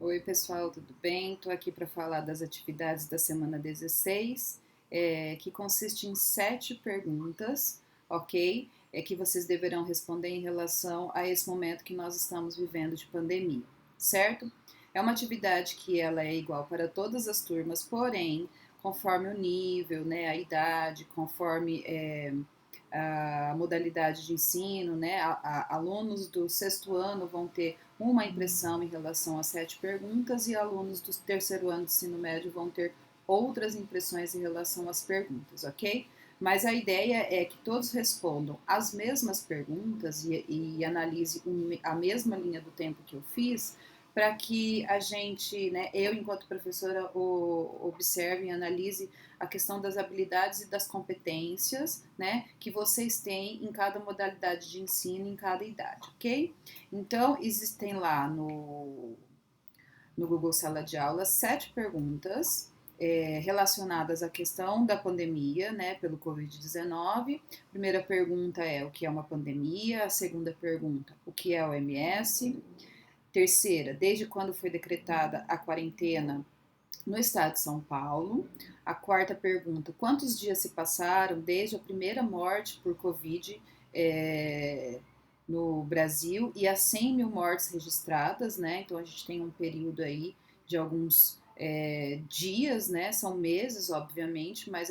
Oi, pessoal, tudo bem? Estou aqui para falar das atividades da semana 16, que consiste em 7 perguntas, ok? Que vocês deverão responder em relação a esse momento que nós estamos vivendo de pandemia, certo? É uma atividade que ela é igual para todas as turmas, porém, conforme o nível, né, a idade, conforme a modalidade de ensino, né? Alunos do sexto ano vão ter uma impressão em relação às 7 perguntas e alunos do terceiro ano de ensino médio vão ter outras impressões em relação às perguntas, ok? Mas a ideia é que todos respondam as mesmas perguntas e analise a mesma linha do tempo que eu fiz, para que a gente, né, eu enquanto professora, observe e analise a questão das habilidades e das competências, né, que vocês têm em cada modalidade de ensino, em cada idade, ok? Então, existem lá no Google Sala de Aula 7 perguntas relacionadas à questão da pandemia, né, pelo Covid-19. Primeira pergunta é o que é uma pandemia, a segunda pergunta, o que é a OMS, terceira, desde quando foi decretada a quarentena no estado de São Paulo. A quarta pergunta: quantos dias se passaram desde a primeira morte por Covid no Brasil e as 100 mil mortes registradas, né? Então a gente tem um período aí de alguns dias, né? São meses, obviamente, mas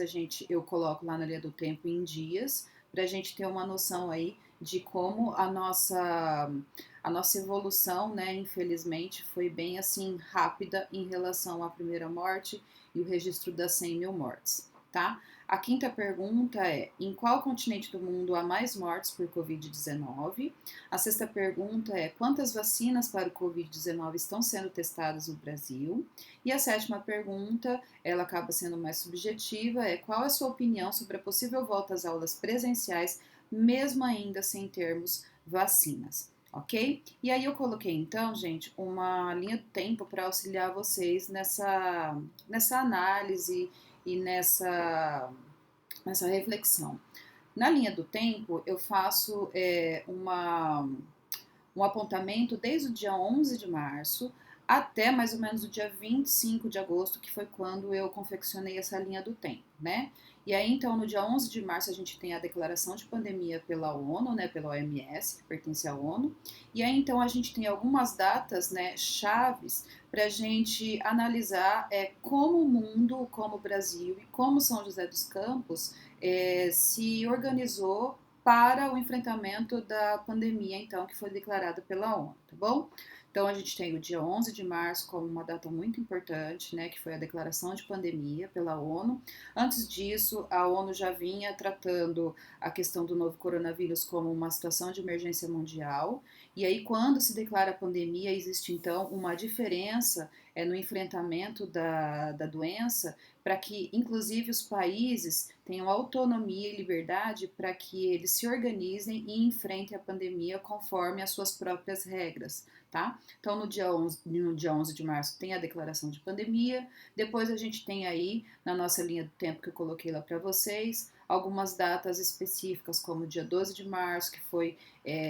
eu coloco lá na linha do tempo em dias para a gente ter uma noção aí de como a nossa evolução, né, infelizmente, foi bem assim rápida em relação à primeira morte e o registro das 100 mil mortes, tá? A quinta pergunta é: em qual continente do mundo há mais mortes por Covid-19? A sexta pergunta é: quantas vacinas para o Covid-19 estão sendo testadas no Brasil? E a sétima pergunta, ela acaba sendo mais subjetiva, é: qual é a sua opinião sobre a possível volta às aulas presenciais, mesmo ainda sem termos vacinas? Ok? E aí eu coloquei então, gente, uma linha do tempo para auxiliar vocês nessa análise e nessa reflexão. Na linha do tempo, eu faço um apontamento desde o dia 11 de março até mais ou menos o dia 25 de agosto, que foi quando eu confeccionei essa linha do tempo, né? E aí, então, no dia 11 de março, a gente tem a declaração de pandemia pela ONU, né, pela OMS, que pertence à ONU. E aí, então, a gente tem algumas datas, né, chaves para a gente analisar como o mundo, como o Brasil e como São José dos Campos se organizou para o enfrentamento da pandemia, então, que foi declarada pela ONU, tá bom? Então, a gente tem o dia 11 de março como uma data muito importante, né, que foi a declaração de pandemia pela ONU. Antes disso, a ONU já vinha tratando a questão do novo coronavírus como uma situação de emergência mundial. E aí, quando se declara a pandemia, existe então uma diferença no enfrentamento da doença, para que, inclusive, os países tenham autonomia e liberdade para que eles se organizem e enfrentem a pandemia conforme as suas próprias regras, tá? Então, no dia 11 de março tem a declaração de pandemia, depois a gente tem aí, na nossa linha do tempo que eu coloquei lá para vocês, algumas datas específicas, como o dia 12 de março, que foi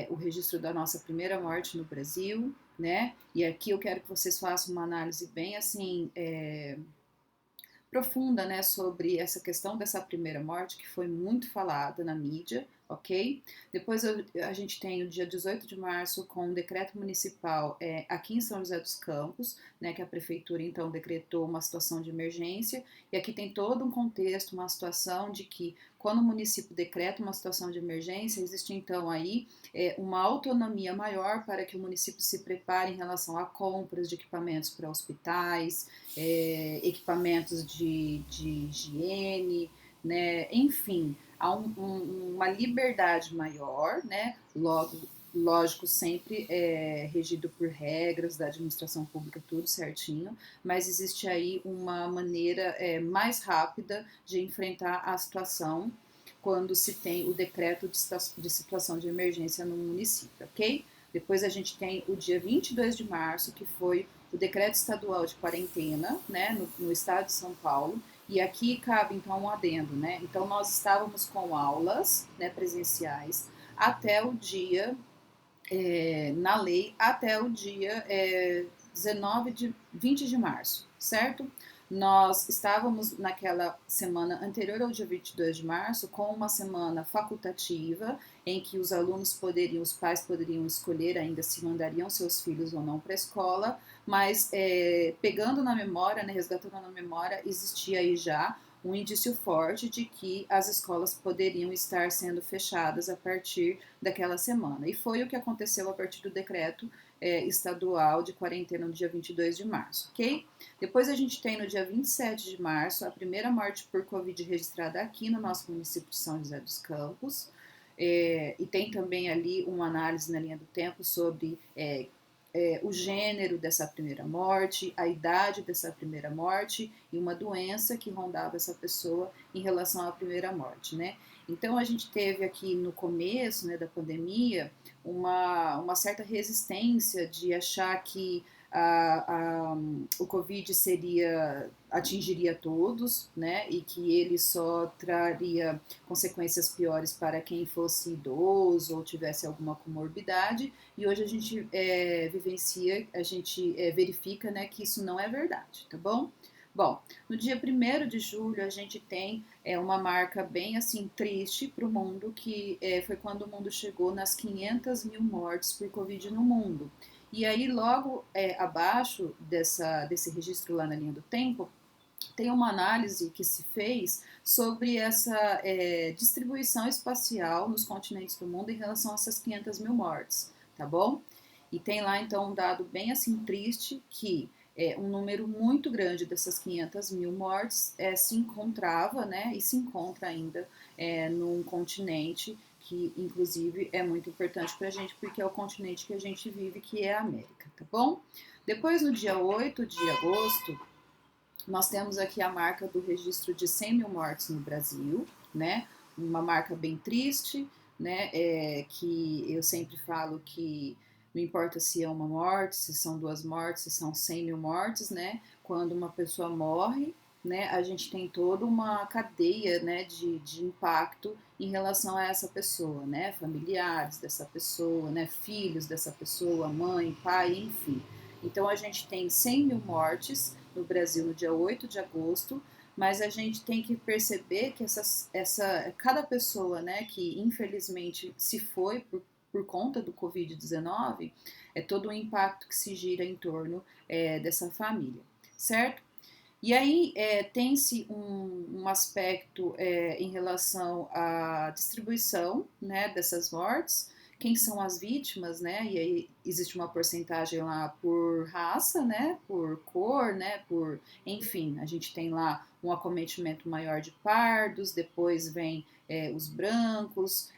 o registro da nossa primeira morte no Brasil, né? E aqui eu quero que vocês façam uma análise bem assim profunda, né, sobre essa questão dessa primeira morte que foi muito falada na mídia, ok? Depois a gente tem o dia 18 de março com um decreto municipal aqui em São José dos Campos, né, que a prefeitura então decretou uma situação de emergência, e aqui tem todo um contexto, uma situação de que quando o município decreta uma situação de emergência, existe então aí uma autonomia maior para que o município se prepare em relação a compras de equipamentos para hospitais, equipamentos de higiene, né? Enfim, há uma liberdade maior, né? Logo, lógico, sempre regido por regras da administração pública, tudo certinho, mas existe aí uma maneira mais rápida de enfrentar a situação quando se tem o decreto de situação de emergência no município, ok? Depois a gente tem o dia 22 de março, que foi o decreto estadual de quarentena, né, no estado de São Paulo, e aqui cabe então um adendo, né? Então nós estávamos com aulas, né, presenciais até o dia na lei até o dia 20 de março, certo? Nós estávamos naquela semana anterior ao dia 22 de março com uma semana facultativa em que os alunos poderiam, os pais poderiam escolher ainda se mandariam seus filhos ou não para a escola, mas pegando na memória, né, resgatando na memória, existia aí já um indício forte de que as escolas poderiam estar sendo fechadas a partir daquela semana. E foi o que aconteceu a partir do decreto estadual de quarentena no dia 22 de março, ok? Depois a gente tem no dia 27 de março a primeira morte por Covid registrada aqui no nosso município de São José dos Campos. E tem também ali uma análise na linha do tempo sobre o gênero dessa primeira morte, a idade dessa primeira morte e uma doença que rondava essa pessoa em relação à primeira morte, né? Então a gente teve aqui no começo, né, da pandemia uma certa resistência de achar que o Covid atingiria todos, né, e que ele só traria consequências piores para quem fosse idoso ou tivesse alguma comorbidade, e hoje a gente vivencia, a gente verifica, né, que isso não é verdade, tá bom? Bom, no dia 1º de julho a gente tem uma marca bem assim triste para o mundo, que foi quando o mundo chegou nas 500 mil mortes por Covid no mundo. E aí logo abaixo desse registro lá na linha do tempo, tem uma análise que se fez sobre essa distribuição espacial nos continentes do mundo em relação a essas 500 mil mortes, tá bom? E tem lá então um dado bem assim triste que um número muito grande dessas 500 mil mortes se encontrava, né, e se encontra ainda num continente que inclusive é muito importante para a gente porque é o continente que a gente vive, que é a América, tá bom? Depois no dia 8 de agosto, nós temos aqui a marca do registro de 100 mil mortes no Brasil, né? Uma marca bem triste, né? Que eu sempre falo que não importa se é uma morte, se são duas mortes, se são 100 mil mortes, né? Quando uma pessoa morre, né? A gente tem toda uma cadeia, né? De impacto em relação a essa pessoa, né? Familiares dessa pessoa, né? Filhos dessa pessoa, mãe, pai, enfim. Então a gente tem 100 mil mortes no Brasil no dia 8 de agosto, mas a gente tem que perceber que cada pessoa, né, que infelizmente se foi por conta do Covid-19, é todo o impacto que se gira em torno dessa família, certo? E aí tem-se um aspecto em relação à distribuição, né, dessas mortes, quem são as vítimas, né? E aí existe uma porcentagem lá por raça, né? Por cor, né? Por, enfim, a gente tem lá um acometimento maior de pardos, depois vem os brancos,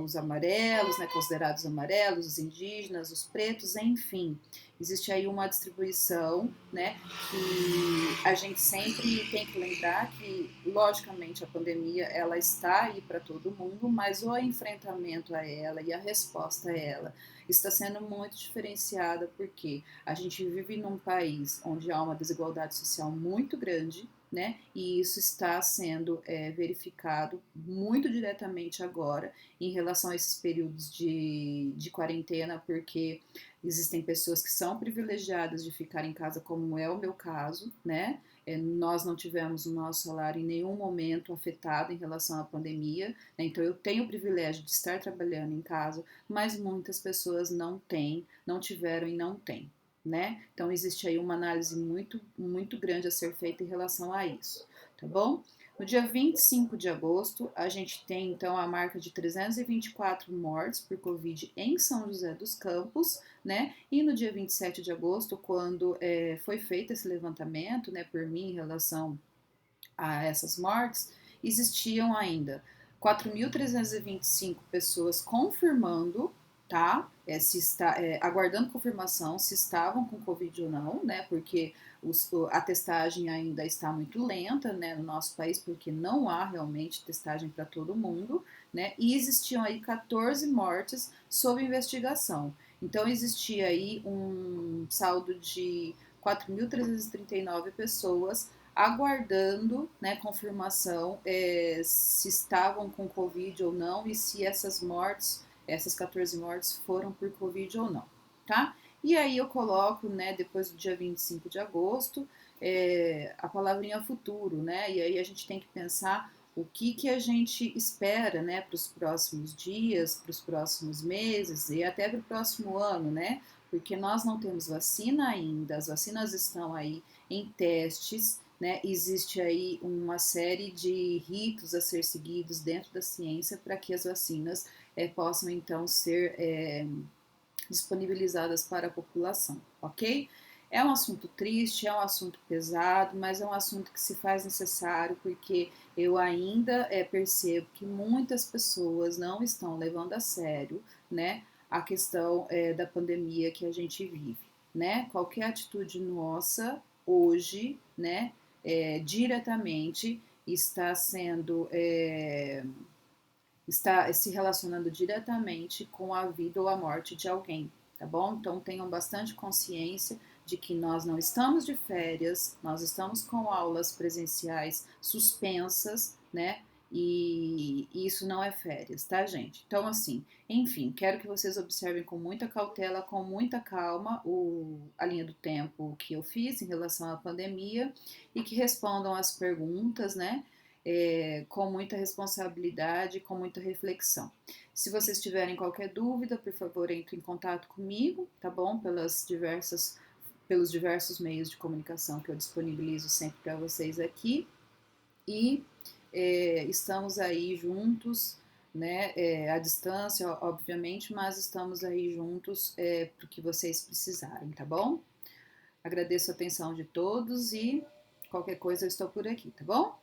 os amarelos, né? Considerados amarelos, os indígenas, os pretos, enfim. Existe aí uma distribuição, né? Que a gente sempre tem que lembrar que, logicamente, a pandemia ela está aí para todo mundo, mas o enfrentamento a ela e a resposta a ela está sendo muito diferenciada porque a gente vive num país onde há uma desigualdade social muito grande, né? E isso está sendo verificado muito diretamente agora em relação a esses períodos de quarentena, porque existem pessoas que são privilegiadas de ficar em casa, como é o meu caso, né? Nós não tivemos o nosso salário em nenhum momento afetado em relação à pandemia, né? Então eu tenho o privilégio de estar trabalhando em casa, mas muitas pessoas não têm, não tiveram e não têm, né? Então existe aí uma análise muito, muito grande a ser feita em relação a isso, tá bom? No dia 25 de agosto, a gente tem então a marca de 324 mortes por Covid em São José dos Campos, né? E no dia 27 de agosto, quando foi feito esse levantamento, né, por mim em relação a essas mortes, existiam ainda 4.325 pessoas confirmando, tá? Aguardando confirmação se estavam com Covid ou não, né? Porque a testagem ainda está muito lenta, né, no nosso país, porque não há realmente testagem para todo mundo, né? E existiam aí 14 mortes sob investigação. Então existia aí um saldo de 4.339 pessoas aguardando, né, confirmação se estavam com Covid ou não e se essas mortes, essas 14 mortes foram por Covid ou não, tá? E aí eu coloco, né, depois do dia 25 de agosto, a palavrinha futuro, né? E aí a gente tem que pensar o que a gente espera, né, para os próximos dias, para os próximos meses e até para o próximo ano, né? Porque nós não temos vacina ainda, as vacinas estão aí em testes, né? Existe aí uma série de ritos a ser seguidos dentro da ciência para que as vacinas possam então ser disponibilizadas para a população, ok? É um assunto triste, é um assunto pesado, mas é um assunto que se faz necessário porque eu ainda percebo que muitas pessoas não estão levando a sério, né, a questão da pandemia que a gente vive, né? Qualquer atitude nossa hoje, né, diretamente está sendo está se relacionando diretamente com a vida ou a morte de alguém, tá bom? Então tenham bastante consciência de que nós não estamos de férias, nós estamos com aulas presenciais suspensas, né? E isso não é férias, tá, gente? Então, assim, enfim, quero que vocês observem com muita cautela, com muita calma, a linha do tempo que eu fiz em relação à pandemia e que respondam as perguntas, né? Com muita responsabilidade, com muita reflexão. Se vocês tiverem qualquer dúvida, por favor, entre em contato comigo, tá bom? Pelos diversos meios de comunicação que eu disponibilizo sempre para vocês aqui. E estamos aí juntos, né? À distância, obviamente, mas estamos aí juntos para o que vocês precisarem, tá bom? Agradeço a atenção de todos e qualquer coisa eu estou por aqui, tá bom?